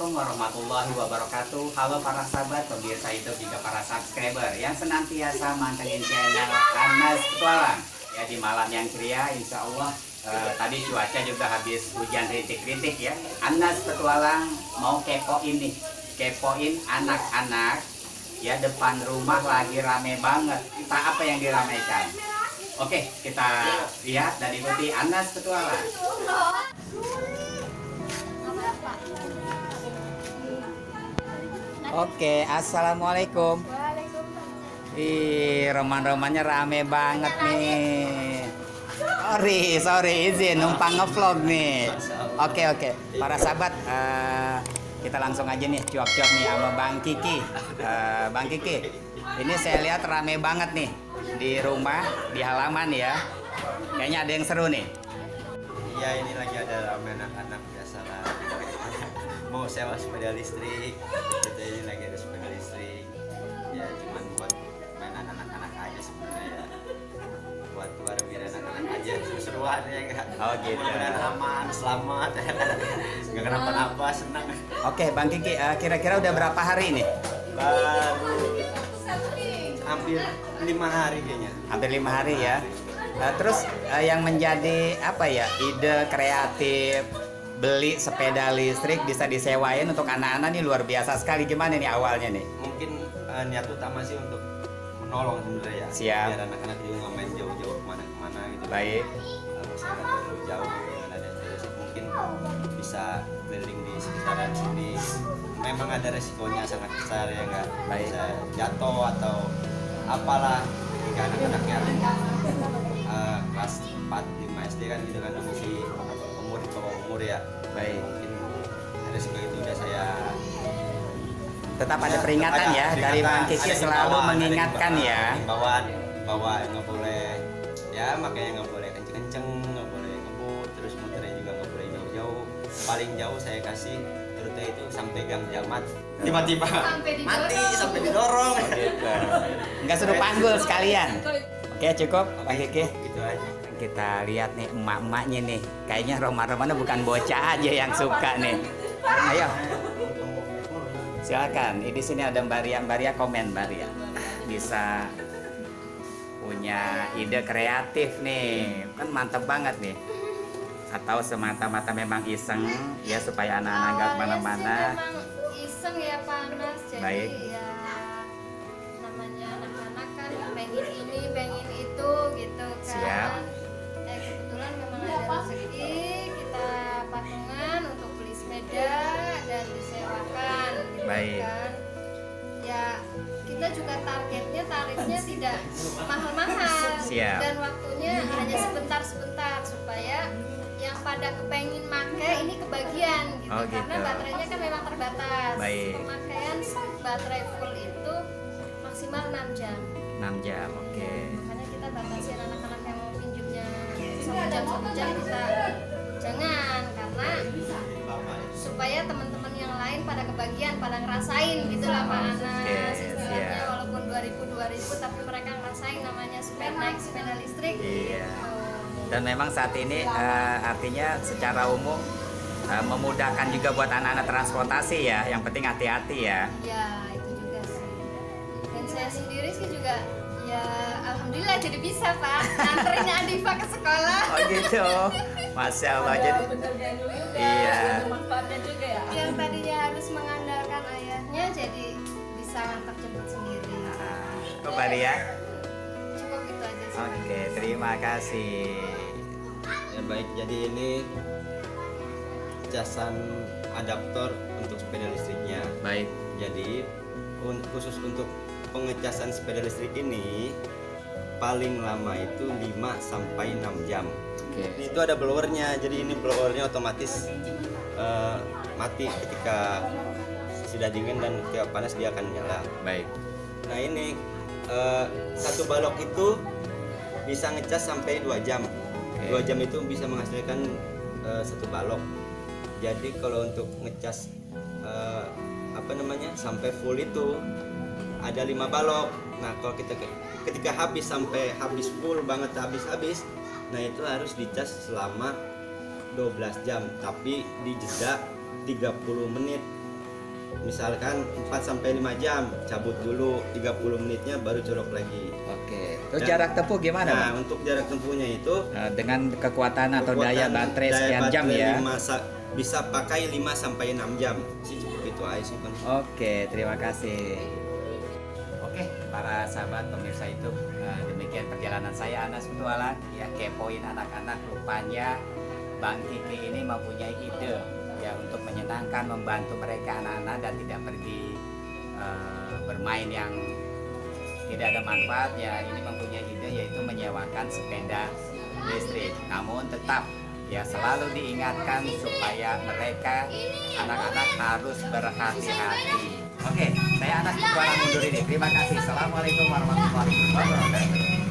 Assalamualaikum warahmatullahi wabarakatuh. Halo para sahabat, pemirsa YouTube juga para subscriber yang senantiasa mantengin channel Anas Petualang. Ya, di malam yang ceria, insya Allah tadi cuaca juga habis hujan rintik-rintik ya. Anas Petualang mau kepoin nih, kepoin anak-anak ya, depan rumah lagi rame banget. Entah apa yang diramaikan. Oke, kita lihat dan ikuti Anas Petualang. Oke, assalamualaikum. Ih, roman-romannya rame banget nih. Sorry, izin numpang ngevlog nih. Oke, para sahabat, kita langsung aja nih cuap-cuap nih sama Bang Kiki. Bang Kiki, ini saya lihat rame banget nih di rumah, di halaman ya. Kayaknya ada yang seru nih. Iya, ini lagi ada rame anak-anak biasa lah. Mau sewa sepeda listrik, kita ini lagi ada sepeda listrik. Ya cuman buat mainan anak-anak aja sebenarnya ya. Buat warga anak-anak aja, seru-seruan ya enggak? Oh gitu. Mudah-mudahan aman, selamat. Enggak kenapa-napa, senang. Oke, Bang Kiki, kira-kira udah berapa hari ini? Baru hampir 5 hari kayaknya. Hampir 5 hari ya. Terus yang menjadi apa ya, ide kreatif beli sepeda listrik bisa disewain untuk anak-anak nih luar biasa sekali. Gimana nih awalnya nih? Mungkin niat utama sih untuk menolong sebenarnya ya. Siap. Biar anak-anak juga nggak main jauh-jauh kemana-kemana gitu. Baik. Kalau saya nggak terlalu jauh dengan ada listrik, mungkin bisa keliling di sekitaran sini. Memang ada resikonya sangat besar ya, nggak Baik. bisa jatuh atau apalah jika anak-anak yang kelas 4, 5 SD kan gitu kan masih umur di bawah umur ya. Baik. Mungkin resiko itu udah saya Tetap ada peringatan ya dari Bang Kiki, selalu mengingatkan ya. Bawa nggak boleh ya, makanya nggak boleh kenceng-kenceng, nggak boleh ngebut, terus muternya juga nggak boleh jauh-jauh. Paling jauh saya kasih rute itu sampai Gang Jamat, tiba-tiba mati sampai didorong. Gitu. Nggak suruh panggul sekalian. Oke, cukup Bang Kiki. Gitu aja. Kita lihat nih emak-emaknya nih. Kayaknya roman-romannya bukan bocah aja yang suka nih. Ayo. Silakan. Di sini ada Mbak Ria komen Mbak Ria. Bisa punya ide kreatif nih. Kan mantep banget nih. Atau semata-mata memang iseng ya supaya anak-anak nggak kemana-mana. Memang iseng ya panas, jadi Baik. ya namanya anak-anak kan pengen ini pengen itu gitu kan. Siap. Kebetulan memang ada rezeki, kita patungan untuk beli sepeda dan disewakan gitu. Baik. Kan ya, kita juga tarifnya tidak mahal-mahal. Siap. Dan waktunya hanya sebentar-sebentar supaya yang pada kepengin make ini kebagian gitu. Oh, Karena gitu. baterainya kan memang terbatas. Baik. Pemakaian baterai full itu maksimal 6 jam. 6 jam, oke. Makanya kita batasi anak-anak yang mau pinjamnya 1 jam kita jangan, karena supaya teman-teman yang lain pada kebagian, pada ngerasain gitu lah Pak Anas. Istilahnya siap. walaupun 2000 tapi mereka ngerasain namanya naik sepeda listrik. Iya. Gitu. Dan memang saat ini artinya secara umum memudahkan juga buat anak-anak transportasi ya. Yang penting hati-hati ya. Ya itu juga sih. Dan saya sendiri sih juga ya alhamdulillah jadi bisa Pak nganterin Adifa ke sekolah. Oh gitu. Masya Allah. Jadi iya. Manfaatnya juga ya. Yang tadinya harus mengandalkan ayahnya jadi bisa ngantar jemput sendiri. Kok Mbak Ria? Cukup itu aja sih. Oke, terima kasih. Ya baik, jadi ini casan adaptor untuk sepeda listriknya. Baik. Jadi khusus untuk pengecasan sepeda listrik ini paling lama itu 5 sampai 6 jam. Oke. Itu ada blowernya, jadi ini blowernya otomatis mati ketika sudah dingin dan ketika panas dia akan nyala. Baik. Nah ini satu balok itu bisa ngecas sampai 2 jam. Oke. 2 jam itu bisa menghasilkan satu balok. Jadi kalau untuk ngecas sampai full itu ada 5 balok. Nah kalau kita ketika sampai habis full banget habis, nah itu harus dicas selama 12 jam tapi di jeda 30 menit. misalkan 4 sampai 5 jam, cabut dulu 30 menitnya baru colok lagi. Oke. Terus Dan- jarak tempuh gimana, Nah, Bang? untuk jarak tempuhnya itu Dengan kekuatan atau daya kekuatan baterai daya sekian jam baterai ya. bisa pakai 5 sampai 6 jam. Sih cukup itu aja sih, Bang. Oke, terima kasih. Oke, para sahabat pemirsa itu demikian perjalanan saya Anas Petualang. Ya, kepoin anak-anak, rupanya Bang Kiki ini mempunyai ide ya untuk menyenangkan, membantu mereka anak-anak dan tidak pergi bermain yang tidak ada manfaatnya. Ini mempunyai ide yaitu menyewakan sepeda listrik. Namun tetap ya selalu diingatkan supaya mereka anak-anak harus berhati-hati. Oke, saya Anas Petualang undur diri. Terima kasih. Assalamualaikum warahmatullahi wabarakatuh.